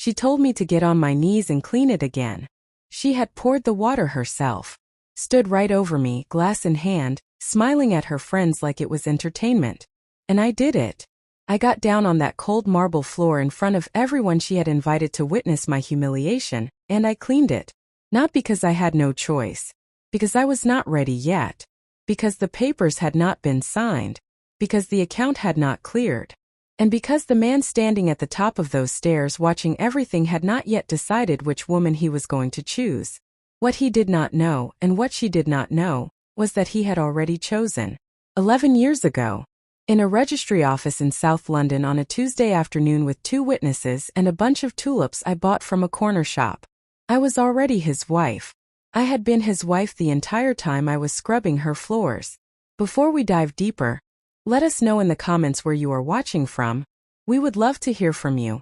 She told me to get on my knees and clean it again. She had poured the water herself. Stood right over me, glass in hand, smiling at her friends like it was entertainment. And I did it. I got down on that cold marble floor in front of everyone she had invited to witness my humiliation, and I cleaned it. Not because I had no choice. Because I was not ready yet. Because the papers had not been signed. Because the account had not cleared. And because the man standing at the top of those stairs watching everything had not yet decided which woman he was going to choose. What he did not know, and what she did not know, was that he had already chosen. 11 years ago. In a registry office in South London on a Tuesday afternoon with 2 witnesses and a bunch of tulips I bought from a corner shop. I was already his wife. I had been his wife the entire time I was scrubbing her floors. Before we dive deeper, let us know in the comments where you are watching from. We would love to hear from you.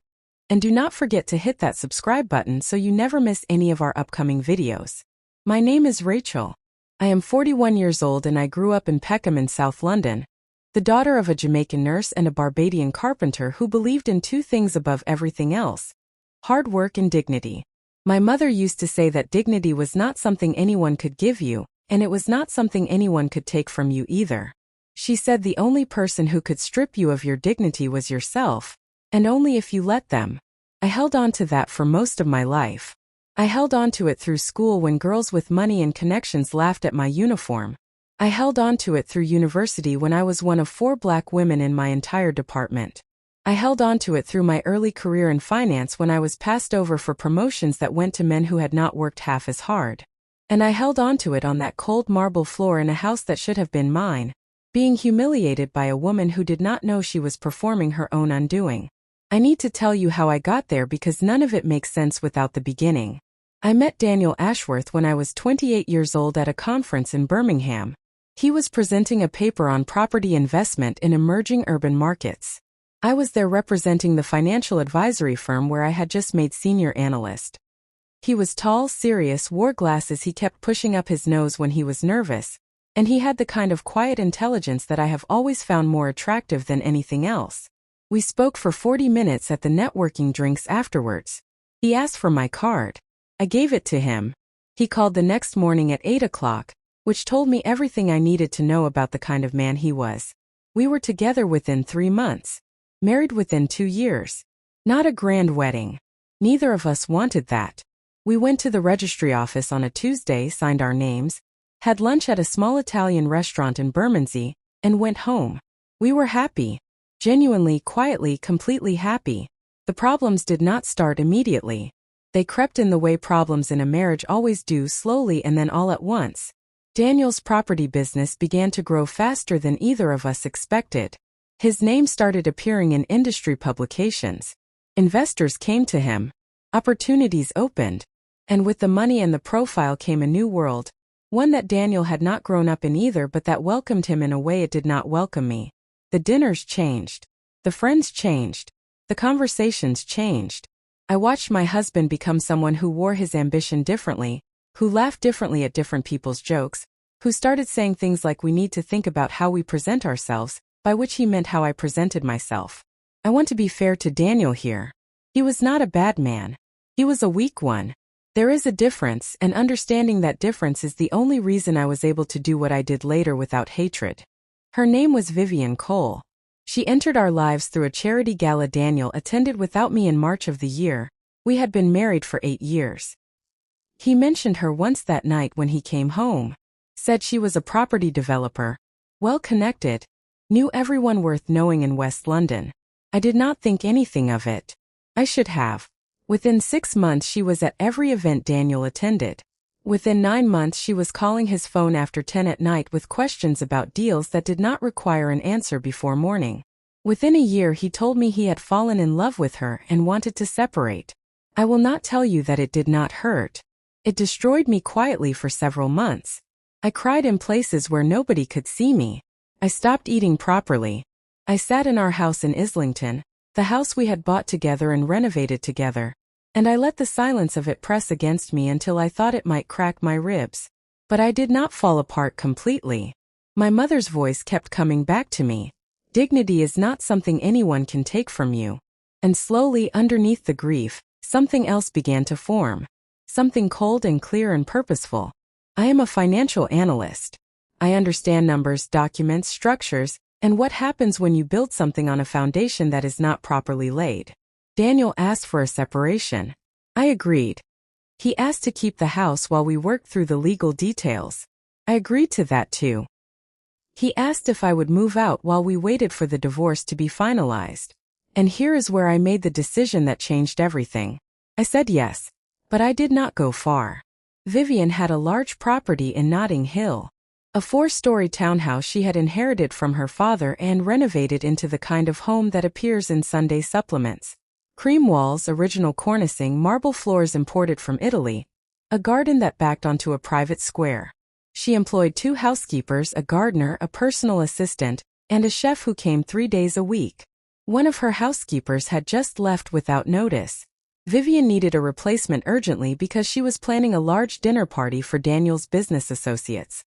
And do not forget to hit that subscribe button so you never miss any of our upcoming videos. My name is Rachel. I am 41 years old and I grew up in Peckham in South London, the daughter of a Jamaican nurse and a Barbadian carpenter who believed in 2 things above everything else: hard work and dignity. My mother used to say that dignity was not something anyone could give you, and it was not something anyone could take from you either. She said the only person who could strip you of your dignity was yourself, and only if you let them. I held on to that for most of my life. I held on to it through school when girls with money and connections laughed at my uniform. I held on to it through university when I was one of 4 black women in my entire department. I held on to it through my early career in finance when I was passed over for promotions that went to men who had not worked half as hard. And I held on to it on that cold marble floor in a house that should have been mine, being humiliated by a woman who did not know she was performing her own undoing. I need to tell you how I got there because none of it makes sense without the beginning. I met Daniel Ashworth when I was 28 years old at a conference in Birmingham. He was presenting a paper on property investment in emerging urban markets. I was there representing the financial advisory firm where I had just made senior analyst. He was tall, serious, wore glasses, he kept pushing up his nose when he was nervous, and he had the kind of quiet intelligence that I have always found more attractive than anything else. We spoke for 40 minutes at the networking drinks afterwards. He asked for my card. I gave it to him. He called the next morning at 8 o'clock, which told me everything I needed to know about the kind of man he was. We were together within 3 months. Married within 2 years. Not a grand wedding. Neither of us wanted that. We went to the registry office on a Tuesday, signed our names, had lunch at a small Italian restaurant in Bermondsey, and went home. We were happy. Genuinely, quietly, completely happy. The problems did not start immediately. They crept in the way problems in a marriage always do, slowly and then all at once. Daniel's property business began to grow faster than either of us expected. His name started appearing in industry publications. Investors came to him. Opportunities opened. And with the money and the profile came a new world, one that Daniel had not grown up in either, but that welcomed him in a way it did not welcome me. The dinners changed. The friends changed. The conversations changed. I watched my husband become someone who wore his ambition differently, who laughed differently at different people's jokes, who started saying things like we need to think about how we present ourselves, by which he meant how I presented myself. I want to be fair to Daniel here. He was not a bad man. He was a weak one. There is a difference, and understanding that difference is the only reason I was able to do what I did later without hatred. Her name was Vivian Cole. She entered our lives through a charity gala Daniel attended without me in March of the year. We had been married for 8 years. He mentioned her once that night when he came home. Said she was a property developer, well connected, knew everyone worth knowing in West London. I did not think anything of it. I should have. Within 6 months she was at every event Daniel attended. Within 9 months she was calling his phone after 10 at night with questions about deals that did not require an answer before morning. Within a year he told me he had fallen in love with her and wanted to separate. I will not tell you that it did not hurt. It destroyed me quietly for several months. I cried in places where nobody could see me. I stopped eating properly. I sat in our house in Islington, the house we had bought together and renovated together, and I let the silence of it press against me until I thought it might crack my ribs. But I did not fall apart completely. My mother's voice kept coming back to me. Dignity is not something anyone can take from you. And slowly, underneath the grief, something else began to form. Something cold and clear and purposeful. I am a financial analyst. I understand numbers, documents, structures, and what happens when you build something on a foundation that is not properly laid. Daniel asked for a separation. I agreed. He asked to keep the house while we worked through the legal details. I agreed to that too. He asked if I would move out while we waited for the divorce to be finalized. And here is where I made the decision that changed everything. I said yes, but I did not go far. Vivian had a large property in Notting Hill. A 4-story townhouse she had inherited from her father and renovated into the kind of home that appears in Sunday supplements. Cream walls, original cornicing, marble floors imported from Italy. A garden that backed onto a private square. She employed 2 housekeepers, a gardener, a personal assistant, and a chef who came 3 days a week. One of her housekeepers had just left without notice. Vivian needed a replacement urgently because she was planning a large dinner party for Daniel's business associates.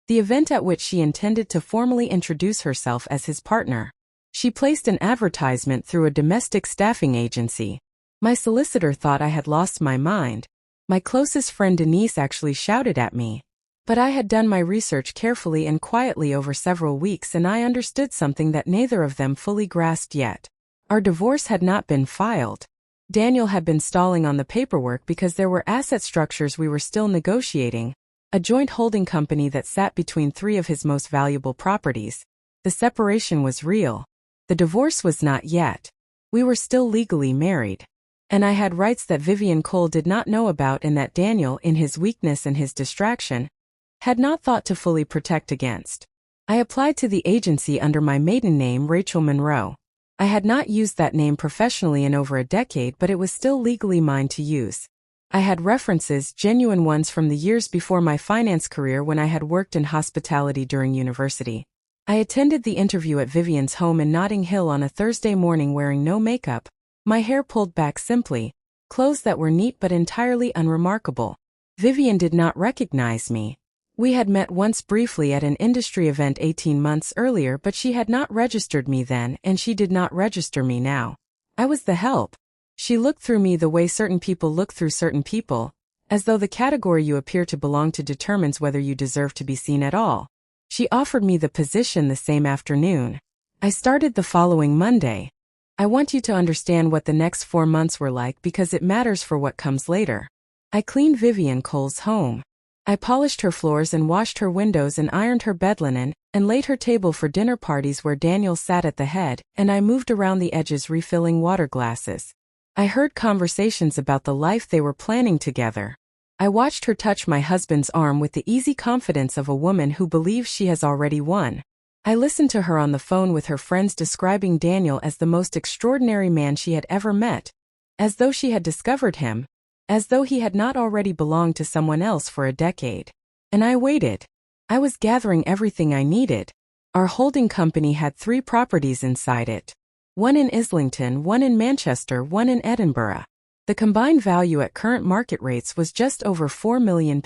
The event at which she intended to formally introduce herself as his partner. She placed an advertisement through a domestic staffing agency. My solicitor thought I had lost my mind. My closest friend Denise actually shouted at me. But I had done my research carefully and quietly over several weeks, and I understood something that neither of them fully grasped yet. Our divorce had not been filed. Daniel had been stalling on the paperwork because there were asset structures we were still negotiating, a joint holding company that sat between 3 of his most valuable properties. The separation was real. The divorce was not yet. We were still legally married. And I had rights that Vivian Cole did not know about and that Daniel, in his weakness and his distraction, had not thought to fully protect against. I applied to the agency under my maiden name, Rachel Monroe. I had not used that name professionally in over a decade, but it was still legally mine to use. I had references, genuine ones from the years before my finance career when I had worked in hospitality during university. I attended the interview at Vivian's home in Notting Hill on a Thursday morning wearing no makeup, my hair pulled back simply, clothes that were neat but entirely unremarkable. Vivian did not recognize me. We had met once briefly at an industry event 18 months earlier, but she had not registered me then, and she did not register me now. I was the help. She looked through me the way certain people look through certain people, as though the category you appear to belong to determines whether you deserve to be seen at all. She offered me the position the same afternoon. I started the following Monday. I want you to understand what the next 4 months were like because it matters for what comes later. I cleaned Vivian Cole's home. I polished her floors and washed her windows and ironed her bed linen, and laid her table for dinner parties where Daniel sat at the head, and I moved around the edges refilling water glasses. I heard conversations about the life they were planning together. I watched her touch my husband's arm with the easy confidence of a woman who believes she has already won. I listened to her on the phone with her friends describing Daniel as the most extraordinary man she had ever met, as though she had discovered him, as though he had not already belonged to someone else for a decade. And I waited. I was gathering everything I needed. Our holding company had 3 properties inside it. One in Islington, one in Manchester, one in Edinburgh. The combined value at current market rates was just over £4 million.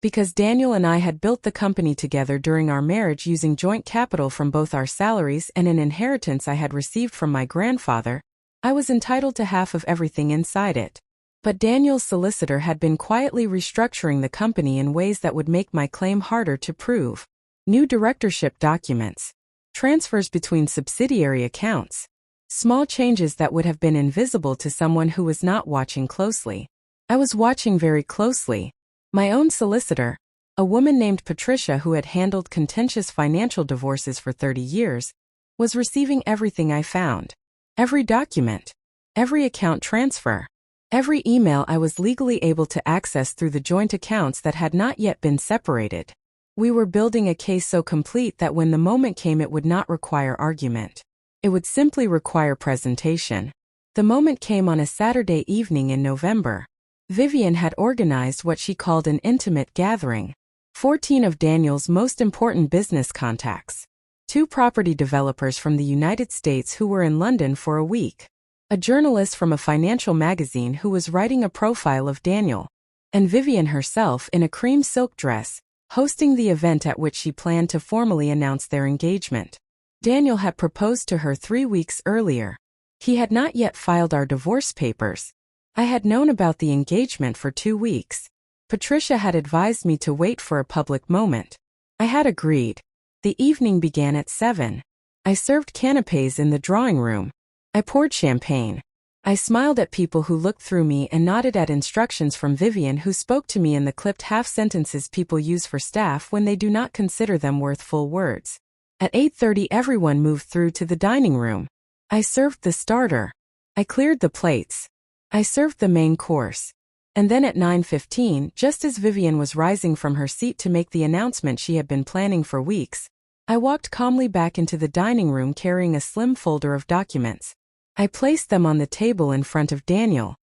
Because Daniel and I had built the company together during our marriage using joint capital from both our salaries and an inheritance I had received from my grandfather, I was entitled to half of everything inside it. But Daniel's solicitor had been quietly restructuring the company in ways that would make my claim harder to prove. New directorship documents. Transfers between subsidiary accounts. Small changes that would have been invisible to someone who was not watching closely. I was watching very closely. My own solicitor, a woman named Patricia who had handled contentious financial divorces for 30 years, was receiving everything I found. Every document. Every account transfer. Every email I was legally able to access through the joint accounts that had not yet been separated. We were building a case so complete that when the moment came it would not require argument. It would simply require presentation. The moment came on a Saturday evening in November. Vivian had organized what she called an intimate gathering. 14 of Daniel's most important business contacts. 2 property developers from the United States who were in London for a week. A journalist from a financial magazine who was writing a profile of Daniel. And Vivian herself in a cream silk dress, hosting the event at which she planned to formally announce their engagement. Daniel had proposed to her 3 weeks earlier. He had not yet filed our divorce papers. I had known about the engagement for 2 weeks. Patricia had advised me to wait for a public moment. I had agreed. The evening began at 7. I served canapés in the drawing room. I poured champagne. I smiled at people who looked through me and nodded at instructions from Vivian, who spoke to me in the clipped half-sentences people use for staff when they do not consider them worth full words. At 8:30 everyone moved through to the dining room. I served the starter. I cleared the plates. I served the main course. And then at 9:15, just as Vivian was rising from her seat to make the announcement she had been planning for weeks, I walked calmly back into the dining room carrying a slim folder of documents. I placed them on the table in front of Daniel.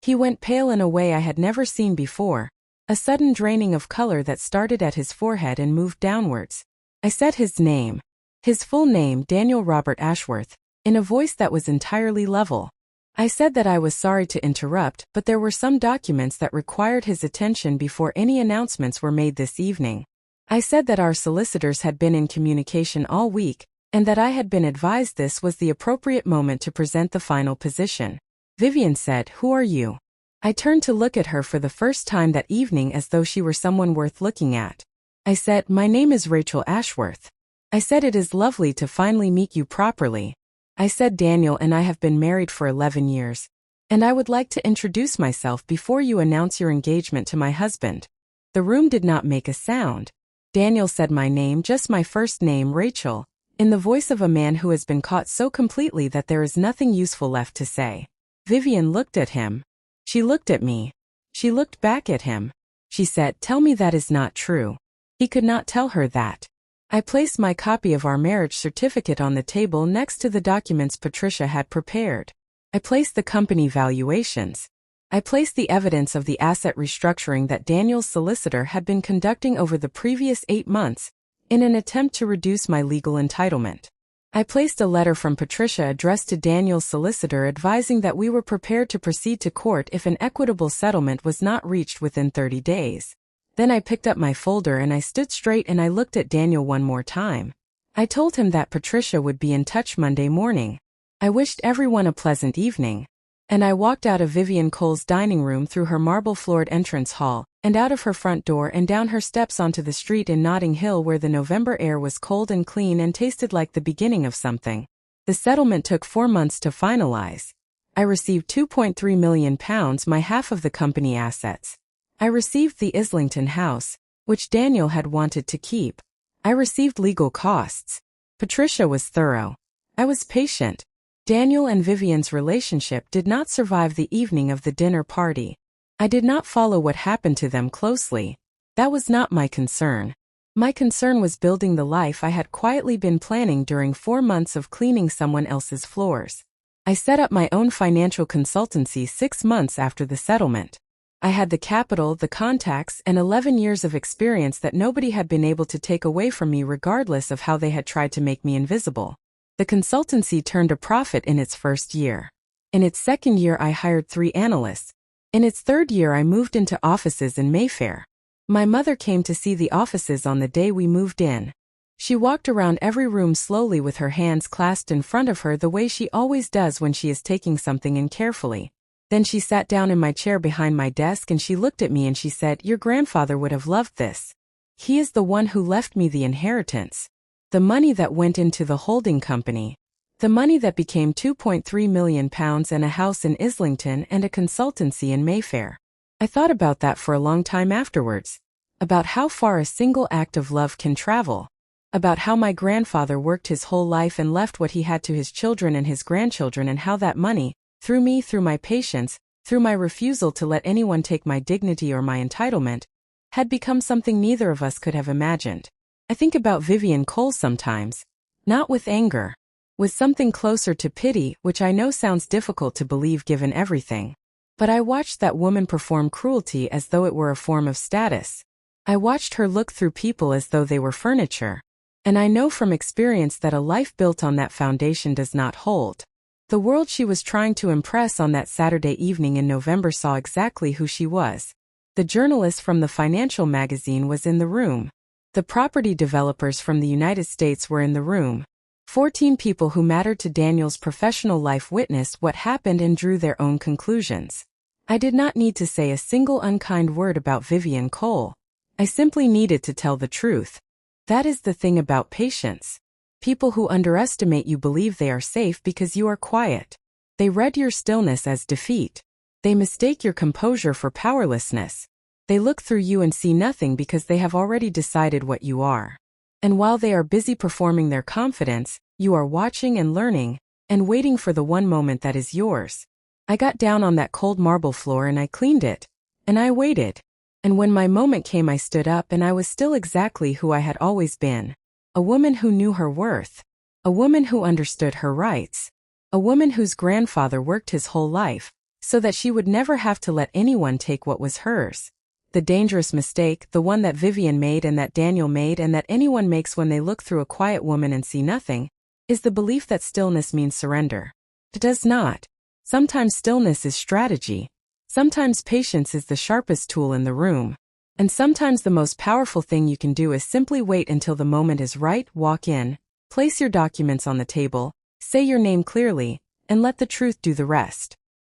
He went pale in a way I had never seen before, a sudden draining of color that started at his forehead and moved downwards. I said his name, his full name, Daniel Robert Ashworth, in a voice that was entirely level. I said that I was sorry to interrupt, but there were some documents that required his attention before any announcements were made this evening. I said that our solicitors had been in communication all week, and that I had been advised this was the appropriate moment to present the final position. Vivian said, "Who are you?" I turned to look at her for the first time that evening as though she were someone worth looking at. I said, "My name is Rachel Ashworth." I said, "It is lovely to finally meet you properly." I said, "Daniel and I have been married for 11 years, and I would like to introduce myself before you announce your engagement to my husband." The room did not make a sound. Daniel said my name, just my first name, Rachel, in the voice of a man who has been caught so completely that there is nothing useful left to say. Vivian looked at him. She looked at me. She looked back at him. She said, "Tell me that is not true." He could not tell her that. I placed my copy of our marriage certificate on the table next to the documents Patricia had prepared. I placed the company valuations. I placed the evidence of the asset restructuring that Daniel's solicitor had been conducting over the previous 8 months, in an attempt to reduce my legal entitlement. I placed a letter from Patricia addressed to Daniel's solicitor advising that we were prepared to proceed to court if an equitable settlement was not reached within 30 days. Then I picked up my folder and I stood straight and I looked at Daniel one more time. I told him that Patricia would be in touch Monday morning. I wished everyone a pleasant evening. And I walked out of Vivian Cole's dining room through her marble-floored entrance hall, and out of her front door and down her steps onto the street in Notting Hill where the November air was cold and clean and tasted like the beginning of something. The settlement took 4 months to finalize. I received £2.3 million, my half of the company assets. I received the Islington house, which Daniel had wanted to keep. I received legal costs. Patricia was thorough. I was patient. Daniel and Vivian's relationship did not survive the evening of the dinner party. I did not follow what happened to them closely. That was not my concern. My concern was building the life I had quietly been planning during 4 months of cleaning someone else's floors. I set up my own financial consultancy 6 months after the settlement. I had the capital, the contacts, and 11 years of experience that nobody had been able to take away from me regardless of how they had tried to make me invisible. The consultancy turned a profit in its first year. In its second year I hired 3 analysts. In its third year I moved into offices in Mayfair. My mother came to see the offices on the day we moved in. She walked around every room slowly with her hands clasped in front of her the way she always does when she is taking something in carefully. Then she sat down in my chair behind my desk and she looked at me and she said, "Your grandfather would have loved this. He is the one who left me the inheritance. The money that went into the holding company. The money that became £2.3 million and a house in Islington and a consultancy in Mayfair." I thought about that for a long time afterwards. About how far a single act of love can travel. About how my grandfather worked his whole life and left what he had to his children and his grandchildren, and how that money, through me, through my patience, through my refusal to let anyone take my dignity or my entitlement, had become something neither of us could have imagined. I think about Vivian Cole sometimes, not with anger, with something closer to pity, which I know sounds difficult to believe given everything. But I watched that woman perform cruelty as though it were a form of status. I watched her look through people as though they were furniture. And I know from experience that a life built on that foundation does not hold. The world she was trying to impress on that Saturday evening in November saw exactly who she was. The journalist from the financial magazine was in the room. The property developers from the United States were in the room. 14 people who mattered to Daniel's professional life witnessed what happened and drew their own conclusions. I did not need to say a single unkind word about Vivian Cole. I simply needed to tell the truth. That is the thing about patience. People who underestimate you believe they are safe because you are quiet. They read your stillness as defeat. They mistake your composure for powerlessness. They look through you and see nothing because they have already decided what you are. And while they are busy performing their confidence, you are watching and learning, and waiting for the one moment that is yours. I got down on that cold marble floor and I cleaned it. And I waited. And when my moment came, I stood up and I was still exactly who I had always been. A woman who knew her worth. A woman who understood her rights. A woman whose grandfather worked his whole life, so that she would never have to let anyone take what was hers. The dangerous mistake, the one that Vivian made and that Daniel made and that anyone makes when they look through a quiet woman and see nothing, is the belief that stillness means surrender. It does not. Sometimes stillness is strategy. Sometimes patience is the sharpest tool in the room. And sometimes the most powerful thing you can do is simply wait until the moment is right, walk in, place your documents on the table, say your name clearly, and let the truth do the rest.